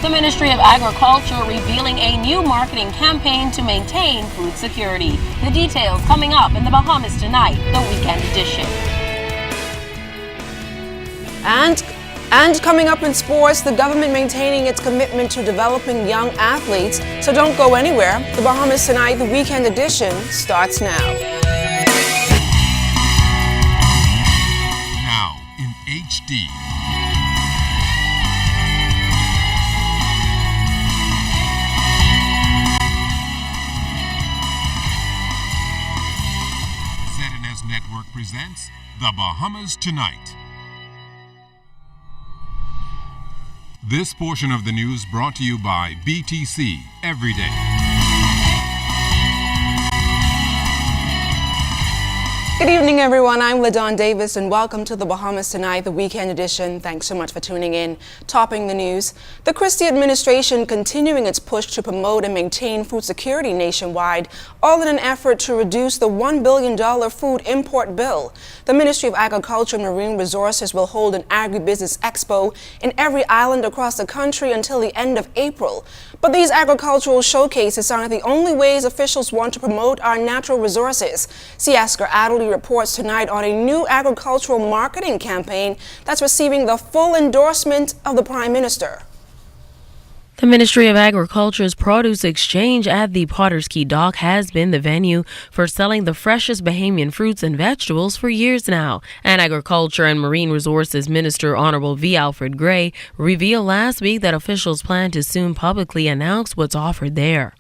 The Ministry of Agriculture revealing a new marketing campaign to maintain food security. The details coming up in the Bahamas tonight, the weekend edition. And coming up in sports, the government maintaining its commitment to developing young athletes. So don't go anywhere. The Bahamas Tonight, the weekend edition, starts now. Now in HD. ZNS Network presents The Bahamas Tonight. This portion of the news brought to you by BTC Every Day. Good evening, everyone. I'm LaDawn Davis, and welcome to the Bahamas Tonight, the weekend edition. Thanks so much for tuning in. Topping the news, the Christie administration continuing its push to promote and maintain food security nationwide, all in an effort to reduce the $1 billion food import bill. The Ministry of Agriculture and Marine Resources will hold an agribusiness expo in every island across the country until the end of April. But these agricultural showcases aren't the only ways officials want to promote our natural resources. Siasker Adderley reports tonight on a new agricultural marketing campaign that's receiving the full endorsement of the Prime Minister. The Ministry of Agriculture's produce exchange at the Potter's Key Dock has been the venue for selling the freshest Bahamian fruits and vegetables for years now. And Agriculture and Marine Resources Minister Honorable V. Alfred Gray revealed last week that officials plan to soon publicly announce what's offered there.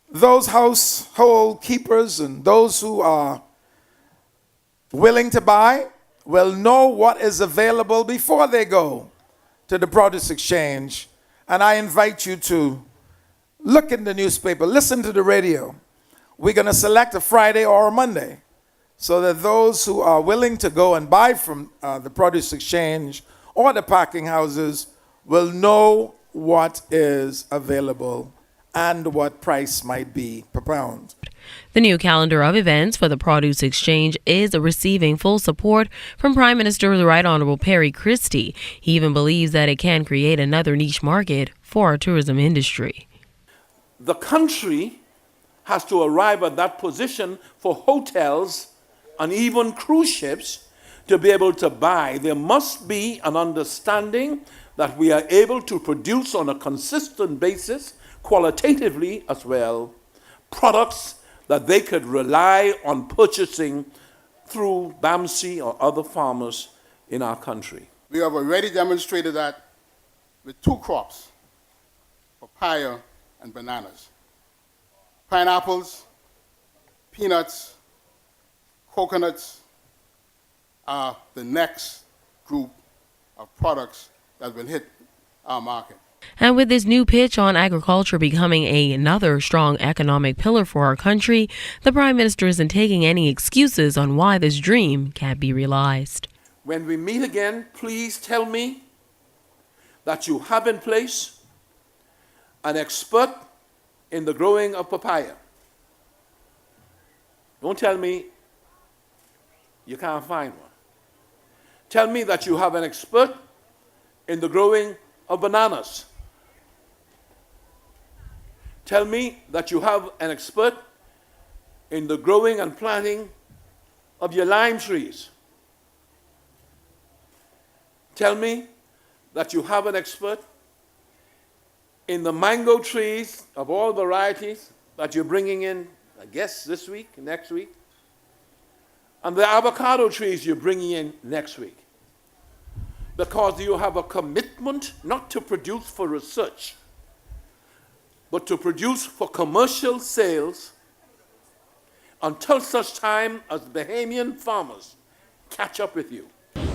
Those household keepers and those who are willing to buy will know what is available before they go to the produce exchange. And I invite you to look in the newspaper, listen to the radio. We're going to select a Friday or a Monday so that those who are willing to go and buy from the produce exchange or the packing houses will know what is available and what price might be per pound. The new calendar of events for the Produce Exchange is receiving full support from Prime Minister the Right Honorable Perry Christie. He even believes that it can create another niche market for our tourism industry. The country has to arrive at that position for hotels and even cruise ships to be able to buy. There must be an understanding that we are able to produce on a consistent basis, qualitatively as well, products that they could rely on purchasing through BAMC or other farmers in our country. We have already demonstrated that with two crops, papaya and bananas. Pineapples, peanuts, coconuts are the next group of products that will hit our market. And with this new pitch on agriculture becoming another strong economic pillar for our country, the Prime Minister isn't taking any excuses on why this dream can't be realized. When we meet again, please tell me that you have in place an expert in the growing of papaya. Don't tell me you can't find one. Tell me that you have an expert in the growing of bananas. Tell me that you have an expert in the growing and planting of your lime trees. Tell me that you have an expert in the mango trees of all varieties that you're bringing in, I guess, this week, next week, and the avocado trees you're bringing in next week. Because you have a commitment not to produce for research, but to produce for commercial sales until such time as Bahamian farmers catch up with you.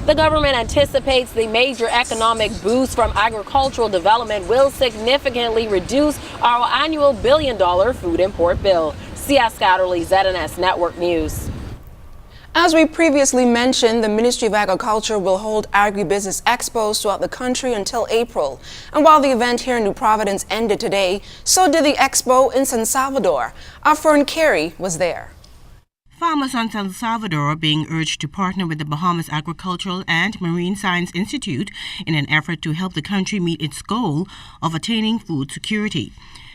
The government anticipates the major economic boost from agricultural development will significantly reduce our annual $1 billion food import bill. Siasker Adderley, ZNS Network News. As we previously mentioned, the Ministry of Agriculture will hold agribusiness expos throughout the country until April. And while the event here in New Providence ended today, so did the expo in San Salvador. Our Fern Carey was there. Farmers on San Salvador are being urged to partner with the Bahamas Agricultural and Marine Science Institute in an effort to help the country meet its goal of attaining food security.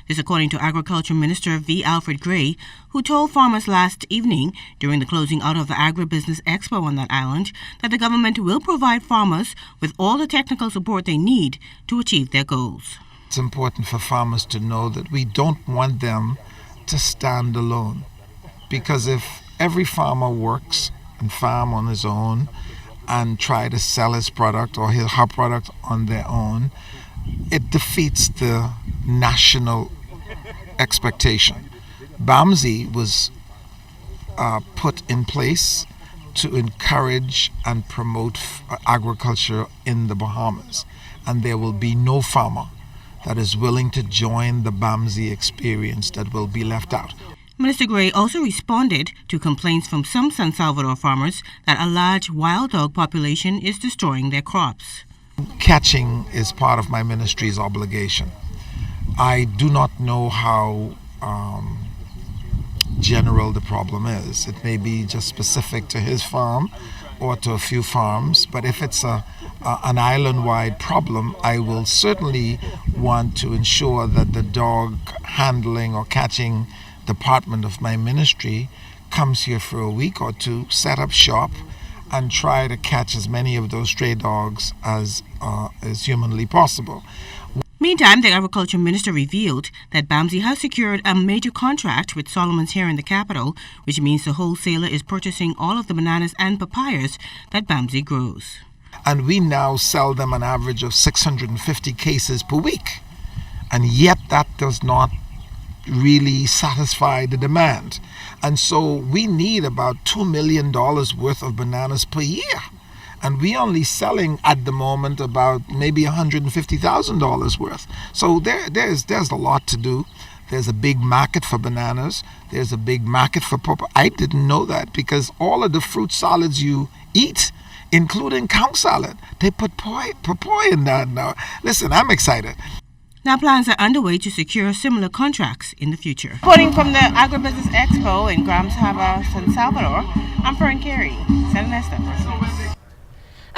This according to Agriculture Minister V. Alfred Gray, who told farmers last evening during the closing out of the Agribusiness Expo on that island that the government will provide farmers with all the technical support they need to achieve their goals. It's important for farmers to know that we don't want them to stand alone, because if every farmer works and farm on his own and try to sell his product or her product on their own, it defeats the national expectation. BAMSI was put in place to encourage and promote agriculture in the Bahamas, and there will be no farmer that is willing to join the BAMSI experience that will be left out. Minister Gray also responded to complaints from some San Salvador farmers that a large wild dog population is destroying their crops. Catching is part of my ministry's obligation. I do not know how general the problem is. It may be just specific to his farm or to a few farms, but if it's an island-wide problem, I will certainly want to ensure that the dog handling or catching department of my ministry comes here for a week or two, set up shop, and try to catch as many of those stray dogs as humanly possible. Meantime, the Agriculture Minister revealed that BAMSI has secured a major contract with Solomon's here in the capital, which means the wholesaler is purchasing all of the bananas and papayas that BAMSI grows. And we now sell them an average of 650 cases per week. And yet that does not really satisfy the demand. And so we need about $2 million worth of bananas per year. And we're only selling at the moment about maybe $150,000 worth. So there's a lot to do. There's a big market for bananas. There's a big market for papaya. I didn't know that, because all of the fruit salads you eat, including cow salad, they put papaya in that now. Listen, I'm excited. Now plans are underway to secure similar contracts in the future. Reporting from the Agribusiness Expo in Grams Harbor, San Salvador, I'm Fern Carey, ZNS News.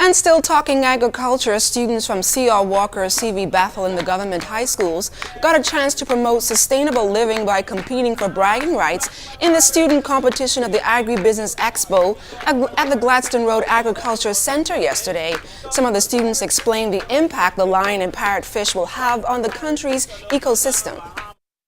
And still talking agriculture, students from C.R. Walker, C.V. Bethel and the government high schools got a chance to promote sustainable living by competing for bragging rights in the student competition of the Agribusiness Expo at the Gladstone Road Agriculture Center yesterday. Some of the students explained the impact the lion and parrotfish will have on the country's ecosystem.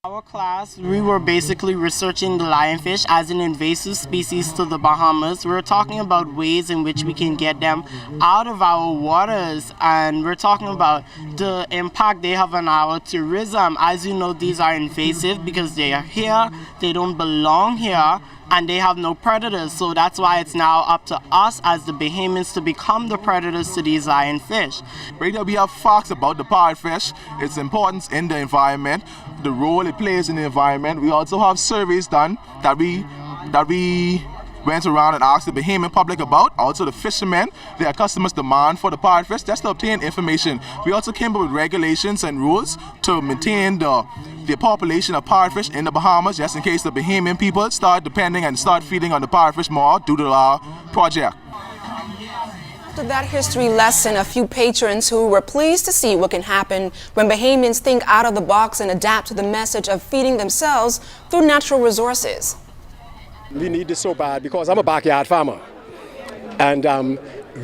Our class, we were basically researching the lionfish as an invasive species to the Bahamas. We're talking about ways in which we can get them out of our waters, and we're talking about the impact they have on our tourism. As you know, these are invasive because they are here, they don't belong here, and they have no predators. So that's why it's now up to us as the Bahamians to become the predators to these lionfish. Right now we have facts about the parrotfish, its importance in the environment, the role it plays in the environment. We also have surveys done that we went around and asked the Bahamian public about, also the fishermen, their customers' demand for the parrotfish, just to obtain information. We also came up with regulations and rules to maintain the population of parrotfish in the Bahamas, just in case the Bahamian people start depending and start feeding on the parrotfish more due to our project. After that history lesson, a few patrons who were pleased to see what can happen when Bahamians think out of the box and adapt to the message of feeding themselves through natural resources. We need this so bad because I'm a backyard farmer, and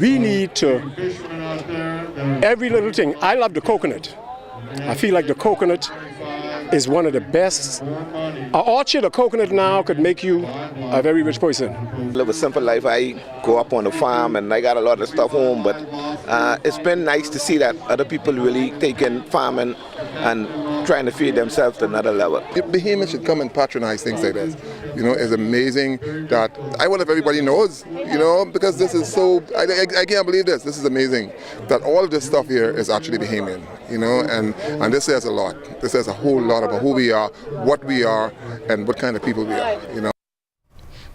we need to, every little thing. I love the coconut. I feel like the coconut is one of the best. An orchard of coconut now could make you a very rich person. I live a simple life. I go up on the farm and I got a lot of stuff home, but it's been nice to see that other people really taking farming and trying to feed themselves to another level. Bahamians should come and patronize things like this. You know, it's amazing that, I wonder if everybody knows, you know, because this is so, I can't believe this. This is amazing that all of this stuff here is actually Bahamian, you know, and this says a lot. This says a whole lot about who we are, what we are, and what kind of people we are, you know.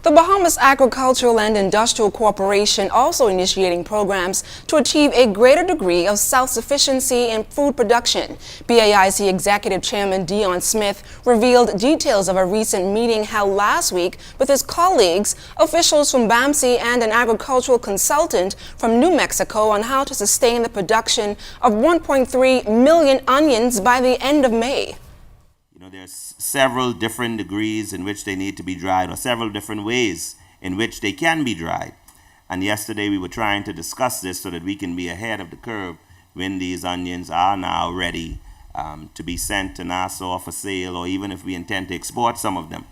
The Bahamas Agricultural and Industrial Corporation also initiating programs to achieve a greater degree of self-sufficiency in food production. BAIC Executive Chairman Dion Smith revealed details of a recent meeting held last week with his colleagues, officials from BAMC and an agricultural consultant from New Mexico on how to sustain the production of 1.3 million onions by the end of May. There's several different degrees in which they need to be dried, or several different ways in which they can be dried. And yesterday we were trying to discuss this so that we can be ahead of the curve when these onions are now ready to be sent to Nassau for sale, or even if we intend to export some of them.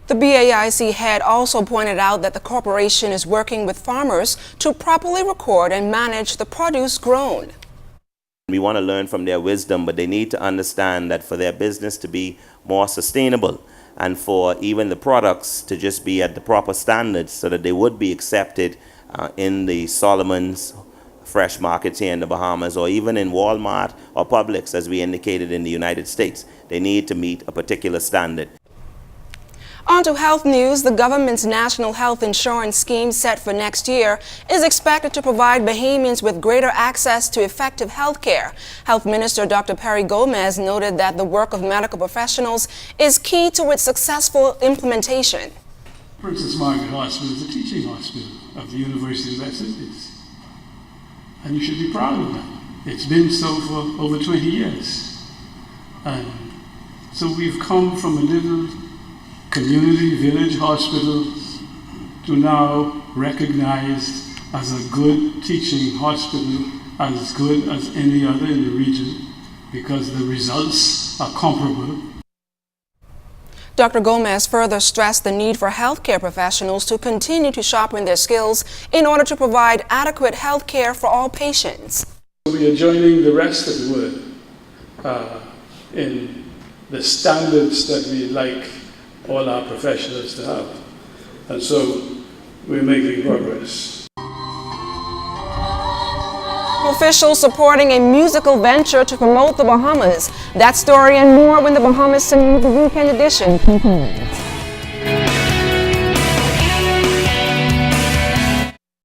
The BAIC head also pointed out that the corporation is working with farmers to properly record and manage the produce grown. We want to learn from their wisdom, but they need to understand that for their business to be more sustainable and for even the products to just be at the proper standards so that they would be accepted in the Solomon's fresh markets here in the Bahamas, or even in Walmart or Publix, as we indicated in the United States. They need to meet a particular standard. On to health news. The government's national health insurance scheme set for next year is expected to provide Bahamians with greater access to effective health care. Health Minister Dr. Perry Gomez noted that the work of medical professionals is key to its successful implementation. Princess Margaret Hospital is a teaching hospital of the University of West Indies, and you should be proud of that. It's been so for over 20 years. And so we've come from a little community village hospital to now recognized as a good teaching hospital, as good as any other in the region, because the results are comparable. Dr. Gomez further stressed the need for healthcare professionals to continue to sharpen their skills in order to provide adequate health care for all patients. We are joining the rest of the world in the standards that we like all our professionals to have. And so we're making progress. Officials supporting a musical venture to promote the Bahamas. That story and more when the Bahamas Sun Weekend Edition continues.